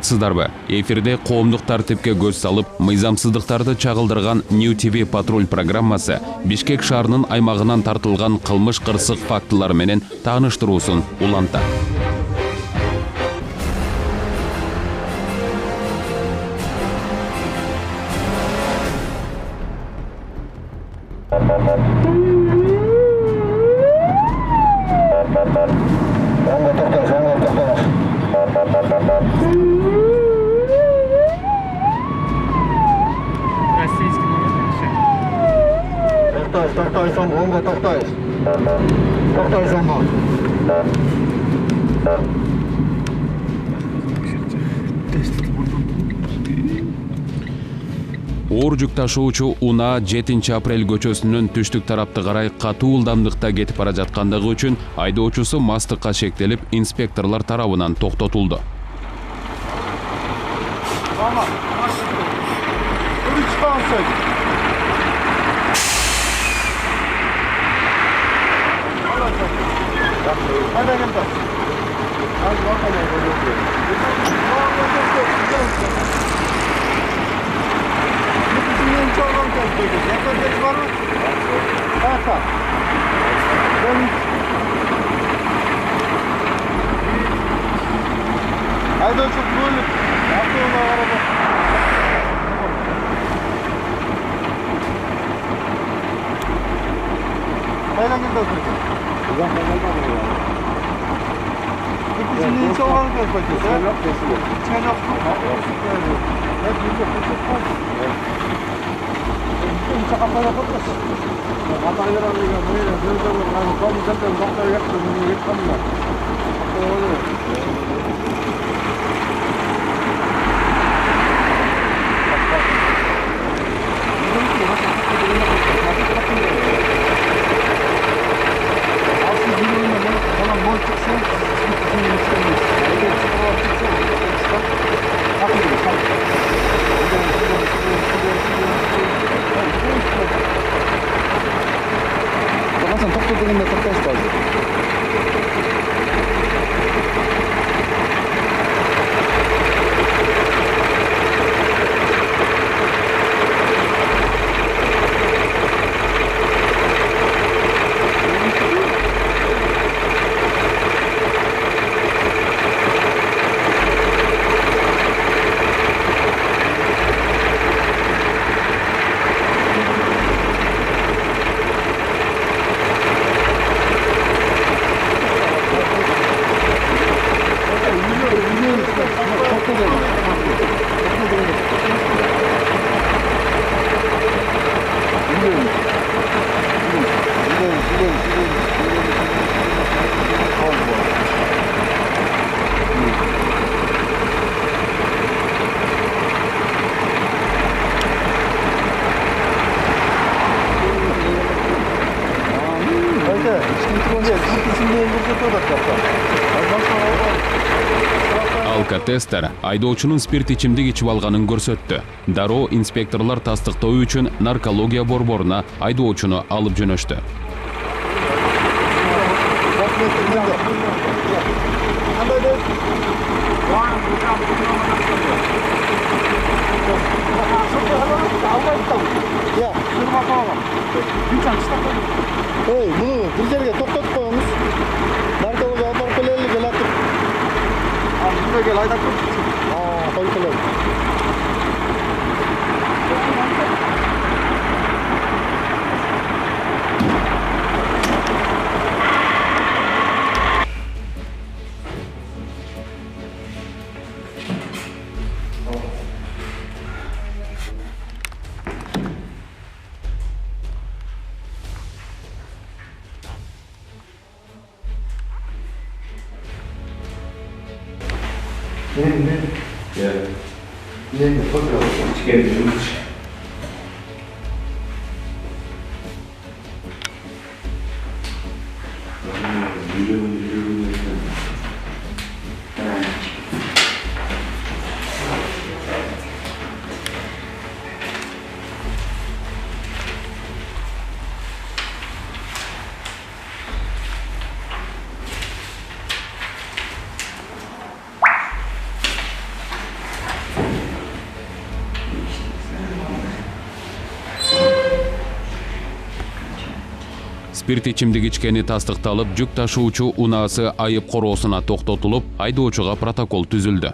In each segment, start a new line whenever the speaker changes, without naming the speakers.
саламатсыздарбы? Эфирде коомдук тартипке көз салып, мыйзамсыздыктарды чагылдырган New TV Патруль программасы Бишкек шаарынын аймагынан тартылган кылмыш кырсык фактылары менен тааныштыруусун улантат. Оор жүк ташуучу унаа 7-апрель көчөсүнүн түштүк тарапты карай катуу ылдамдыкта кетип бара жаткандыгы үчүн айдоочусу мастыкка шектелип, инспекторлор тарабынан токтотулду.
Айдоочу бөлүп, автоунаа карап. Кайдан келдиңиз? Уган кайдан? Икинчи чогон келбейт, э? Ченок.
Алкотестер айдоочунун спирт ичимдик ичип алганын көрсөттү. Дароо инспекторлор тастыктоо үчүн наркология борборуна айдоочуну алып жөнөштү.
Муну бир жерге токтотуп коюңуз. Наркология алып келели келатып. Gel ayda koy.
спирт ичимдик ичкени тастыкталып, жүк ташуучу унаасы айып короосуна токтотулуп, айдоочуга протокол түзүлдү.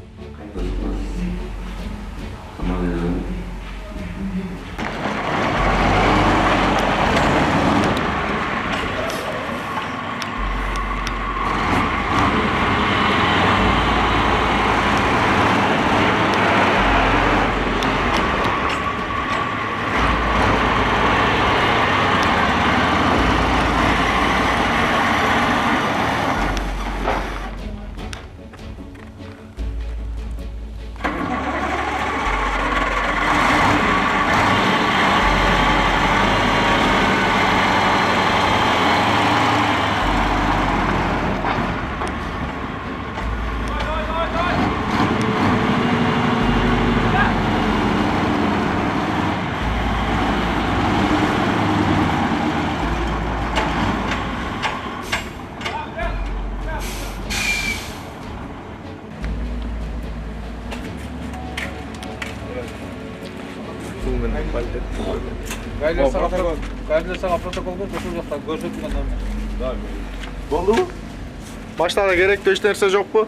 Кайдыр сага протокол кылып, ошол жакта көрсөтүлгөн.
Болдубу? Баштагы керектүү эч нерсе жокпу?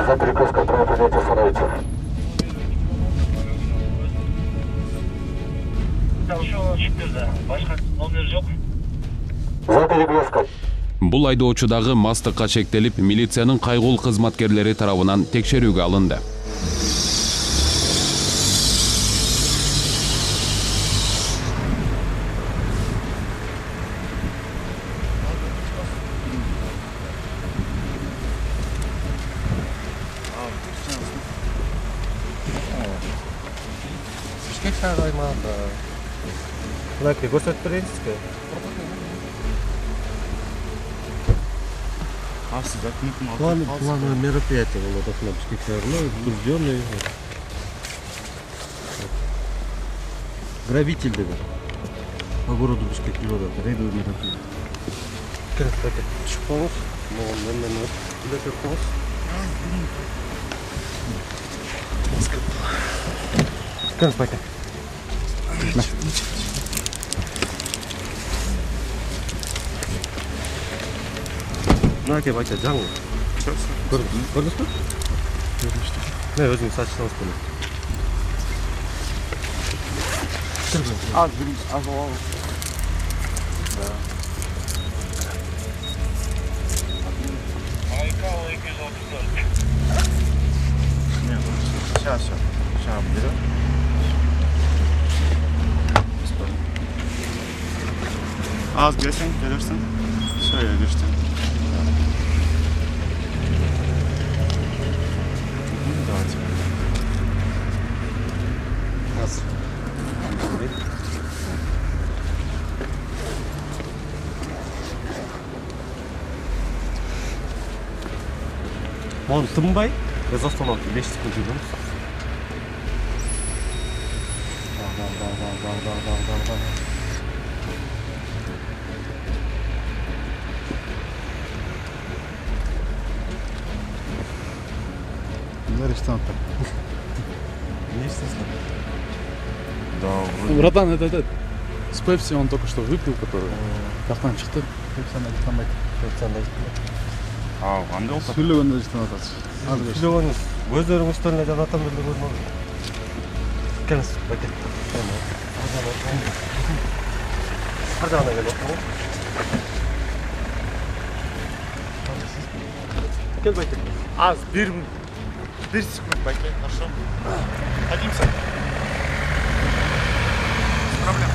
За перекрестком право принятия остановиться. Башка номер жок. За перекрестком.
Бул айдоочудагы мастыкка шектелип, милициянын кайгул кызматкерлери тарабынан текшерүүгө алынды.
Бишкек шаар аймагында. Мынакей көрсөтүп берейинизби? Плановое мероприятие было на Бишкек шаарында, утвержденный. Грабитель деген. По городу Бишкек рейдовый мероприятие. Түшүп коңуз. Могун эле коңуз. Кыргыз байка. Мынакей байка жаңы. Көрдүңүз бе? Не, өзүңүз ачсаңыз болот. Сейчас берем.
Az gelsin, gelirsin. Şöyle düştün. Давайте.
Раз. Оны тынбай, без остановки 5 секунд жүрміз. Бар.
Арестант.
Не естественно.
Да,
Ну, братан, это с Пепси он только что выпил, который кафтан чыкты.
а, қандай ол?
Сүйлөгөндө жыктан атат.
Сүйлөгөнүз өздөрүңүз төлөп жана атам эле көрмөдүм. Келиңиз, байке. Ар жагына келип отуруңуз. Кел, байке.
Az, bir секунд, байке, хорошо? Садимся. Без проблем.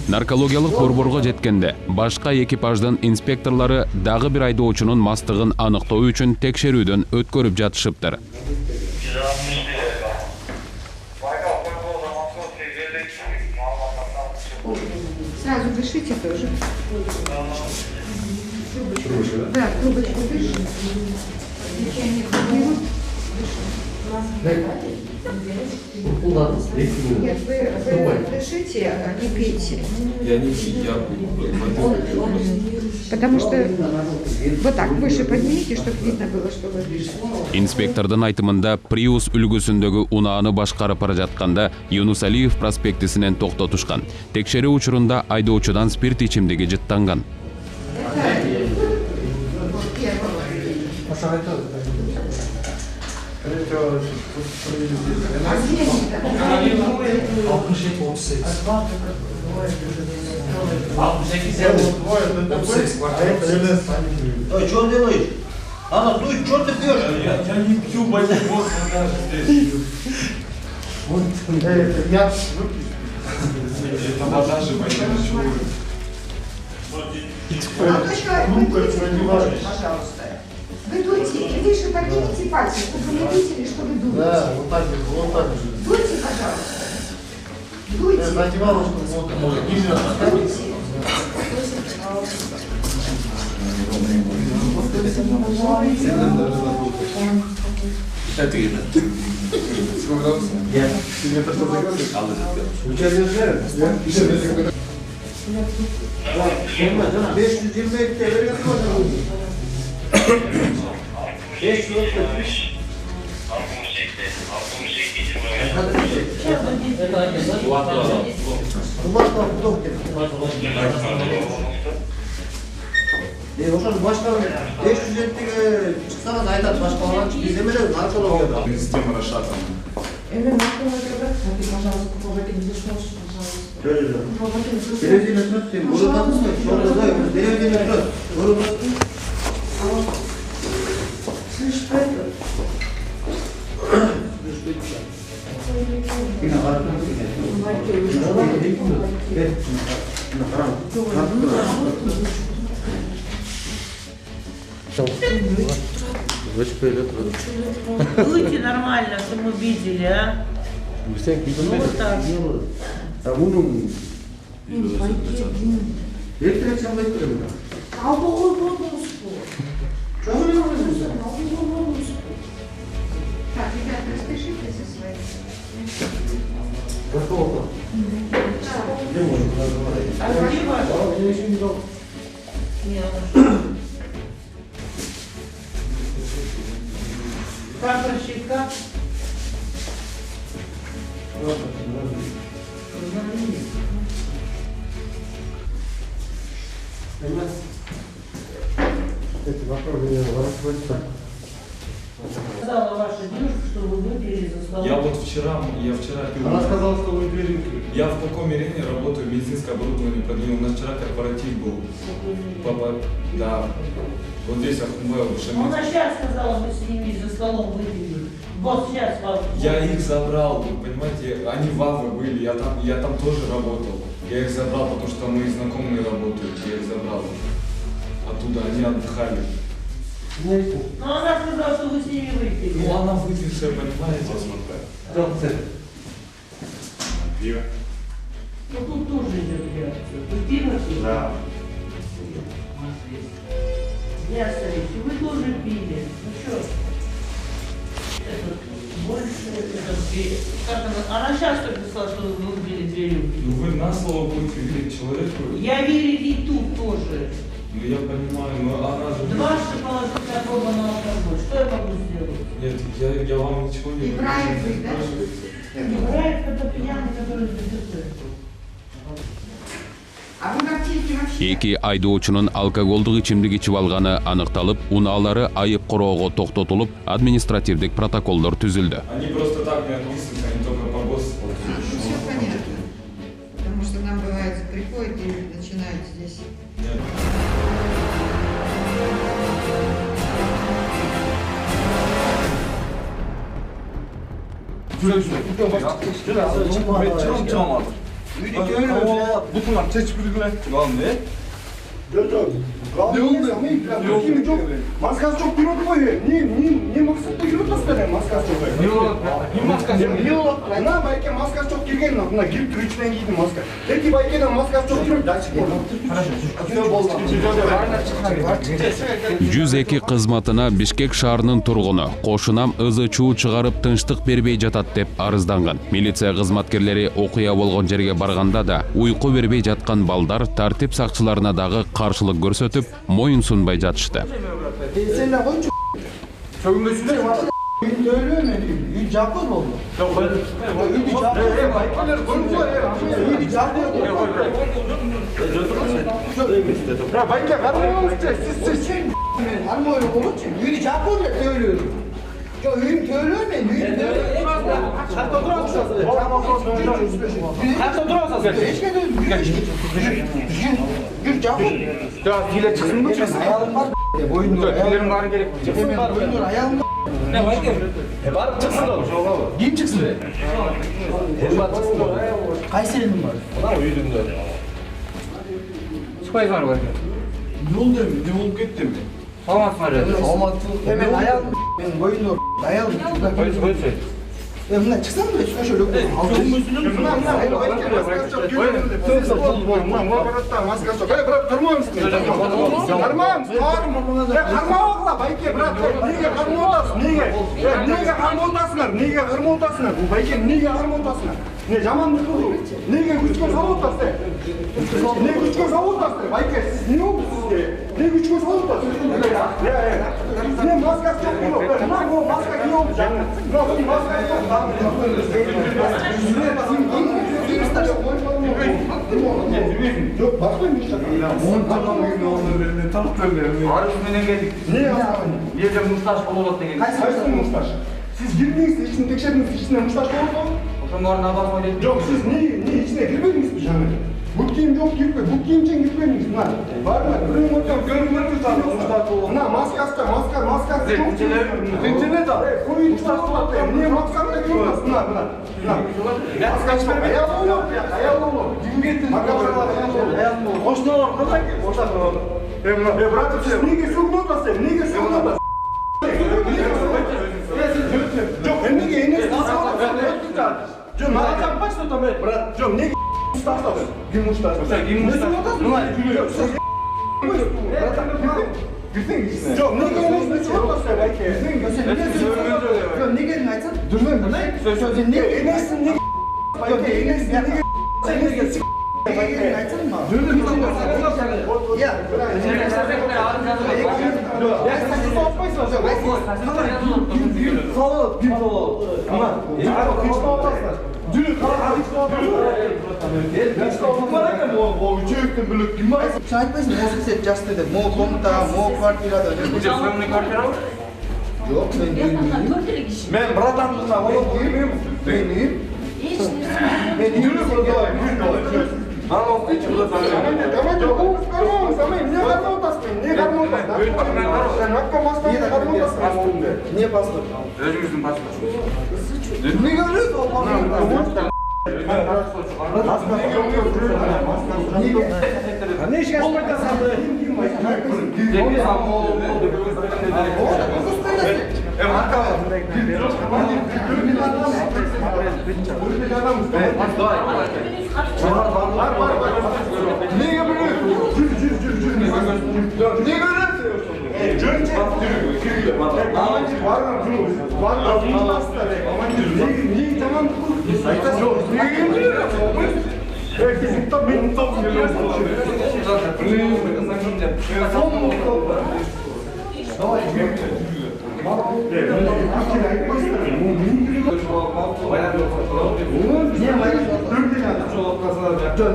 Наркологиялык борборго жеткенде башка экипаждын инспекторлору дагы бир айдоочунун мастыгын аныктоо үчүн текшерүүдөн өткөрүп жатышыптыр.
Сразу дышите тоже. Да, трубочку дышите. Дыхание берут. Нет, вы дышите, а не пейте.
Я не пью,
Потому что вот так выше поднимите, чтобы видно было, что вы дышите.
Инспектордун айтымында Приус үлгүсүндөгү унааны башкарып бара жатканда Юнус Алиев проспектисинен токтотушкан. Текшерүү учурунда айдоочудан спирт ичимдиги жыттанган.
Что он делаешь? Ана, дуй, что ты пьешь?
Я не пью, больше здесь.
Я
Пожалуйста. Вы дуйте и выше поднимите пальцы, чтобы мы видели, что вы дуете.
Да, вот так же.
Дуйте, пожалуйста. Дуйте.
Я задевала, чтобы вот ниже. Ошону башкарып 507-ге чыксаңыз айтат башкалар биз эмеле наркологияда.
Система расшатана.
Телевизионный труд, телевизионный труд.
Слышь, это...
Дуйте нормально, чтобы мы видели, а? Ну вот так.
Так, ребят, распишитесь со своим.
Как расчетка? Сказала ваша девушка, что вы выпили за столом.
Я вчера пил.
Она сказала, что вы пили.
Я в каком мерении работаю, медицинское оборудование поднял. У нас вчера корпоратив был. Папа, да. Вот здесь Ахмуэл,
Она сейчас сказала, мы с ними за столом выпили. Вот сейчас вам.
Я их забрал, вы понимаете, они в Аве были, я там тоже работал. Я их забрал, потому что мои знакомые работают, я их забрал. Оттуда они отдыхали.
Но она сказала, что вы с ними выпили.
Ну она выпившая, понимаете? Пиво.
Ну тут тоже идет реакция. Вы пиво пили?
Да.
Я смотрите, вы тоже пили. Ну что? Этот больше, этот две. Как она сейчас только сказала, что вы выпили 2 рюмки.
Ну вы на слово будете верить человеку.
Я верю и тут тоже.
Ну я понимаю, но она же...
2 положительных проба на алкоголь. Что я могу сделать?
Нет, я вам ничего не
И
говорю.
правильно, да?
Не бывает, когда пьяный, который ДТП.
А вы в аптеке вообще...
Эки айдоочунун алкоголдук ичимдик ичип алганы аныкталып, унаалары айып короого токтотулуп, административдик протоколдор түзүлдү.
Они просто так не отписываются, они только по ГОСТу.
Все понятно. Потому что нам бывает, приходит и начинает здесь...
Нет.
Бутунlar çeşip yürüdüler. Yok. Ne oldu? Kim çok? Maskası çok yürüdü bu ya. Niye maskası yürüdü nasıl maskası çok? Niye oldu? Ne belki maskası çok girgen mi? Buna girip içinden giydi maska. Peki belki de maskası çok yürüdü.
102 кызматына Бишкек шаарынын тургуну кошунам ызы чуу чыгарып тынчтык бербей жатат деп арызданган. Милиция кызматкерлери окуя болгон жерге барганда да уйку бербей жаткан балдар тартип сакчыларына дагы каршылык көрсөтүп, моюн сунбай жатышты.
Kayseri'nin var. Ona uyudum da. Çıkayım var bak. Ne oldu? Ne oldu gitti mi? Olmaz var ya. Olmaz. Hemen ayağım. Benim boyun doğru. Ayağım. Koy. Bunlar çıksana da şuna şöyle koyayım. Ne zaman durdu? Neye güçlü savutasın? Ne güçlü savutasın? Bayke siz ne olursunuz diye? Ne güçlü savutasın? Ne maskası yok mu? Ne bu maska ne olacak? Ne bu maska yok? Yok bakmayın işte. Montamanın oğullarını tahtlarını. Arasından geldik. Ne yapalım? Bir de mustaş olarak da geldik. Kaysın mustaş? Siz girdiğinizde içinde tekşerdiniz içinde mustaş olur mu? Yok siz niye içine girmediniz mi canım? Bu kim yok girme, bu kim için girmediniz mi lan? Var mı? Görün hocam, görünmeniz lazım. Na maskası çok zincirle de. Koyun mustafa da. Niye maskası da girmezsin lan? Maskası var, ayağlı olur. Ayağlı olur. Kim getirdin? Ayağlı olur. Hoşuna olur, kadar ki. Hoşuna olur. Bırakın siz, niye sürgün otasın? Niye sürgün otasın? Yok, ben niye enes John, makan başla tabii. Bırak. John, ne mustafa tabii. Gül mustafa. Sen gül mustafa. Bunlar gülüyor. Girdin içine. John, ne gelin mustafa belki. John, ne gelin aytan? Dur lan. Ne? Ne enesin ne? Yok, enesin ne? Sen ne gelsin? Ne gelin aytan mı? Dur lan. Ya. Ben bırakmam oğlum girmiyorum. Benim. Ben yürüyorum. Tamam, niye karnı otasın? Sen hakka masayı karnı otasın. Niye bastın? Özümüzün paspası. Ne görüyorsun oğlum? Ne iş yapmakta sandı? Ne yapıyorsun? Ne görüyorsun? Cönce yürü. Amancı var mı? Var mı? Niye tamam? Ne yapıyorsun? Fizikte benim top geliyor. Son mu?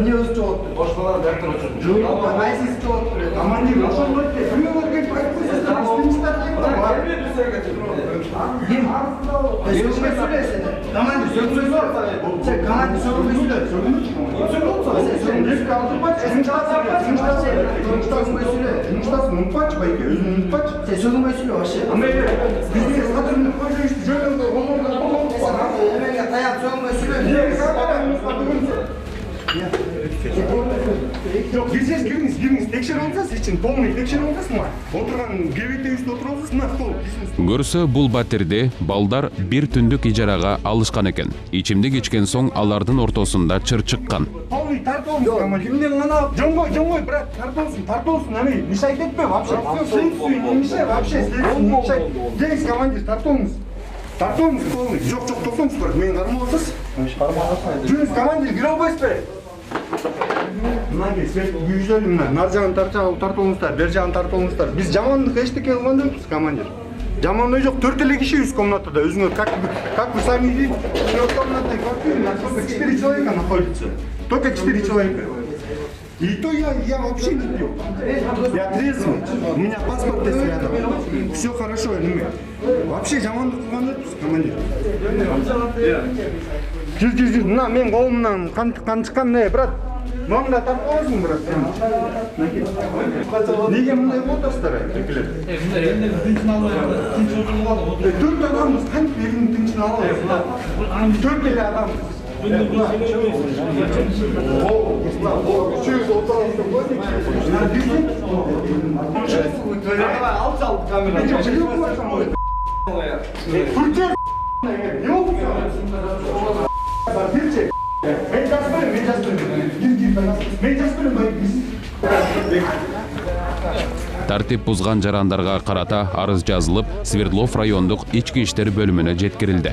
Niye öz çoğalttı? Başkaları dertten oturmuş. Yok, ben siz çoğalttı. Aman değil, nasıl olur ki? Duyuyorlar ki bırakmışsınız. İstemişler ki var. Kim? Sözüme söyle seni. Aman değil, sözüme söyle. Sen kalan sözüme söyle. Sözüme söyle. Sözüme kaldırmak. Sözüme söyle. Mutfaç belki, özünü mutfaç. Sen sözüme söyle aşı. Ama biz de satırını koyuyor işte. Şöyle olur. Hemen yatayam sözüme söyle. Niye? Жоқ, кірсеңіз, кіріңіз, текшеріп алсаңыз, için полный текшеріп алсаңыз, мына отырған кебетте отырып алсаңыз, мына стол.
Көрсө бул батирде балдар бир түндүк ижарага алышкан экен. Ичимдик ичкен соң алардын ортосунда чыр чыккан.
Полный тартылыңыз, командир. Кимден гана жоңгой, брат, тартылсын, аны мешать етпе, вообще. Следствие не мешай, вообще, следствие не мешай. Келіңіз, командир, тартылыңыз. Тартылыңыз, полный. Жоқ, тоқтаңыз, брат, мені қармап алсыз. Жүріңіз, командир, кіре албайсыз бе? Мына свет күйізелі мына, нар жағын тартылыңыздар, бер жағын тартылыңыздар. Біз жамандық ештеке қылған жоқпыз, командир. Жаман ой жоқ, 4 киши из комнатада, өзіңер, как вы сами видите, трехкомнатной квартире, на только 4 человека находится. Только 4 человека. И то я вообще не пью. Я трезвый, у меня паспорт есть рядом. Все хорошо, я думаю. Вообще жамандық қылған жоқпыз, командир. Жүр, мына мен қолымнан қан шыққан не, брат. Маңда тартып аласың, брат. Неге мындай отырсыздар, екілер? Төрт адамбыз, қант елінің тыңшын алып. 4 елі адамбыз.
Тартип бузган жарандарга карата арыз жазылып, Свердлов райондук ички иштер бөлүмүнө жеткирилди.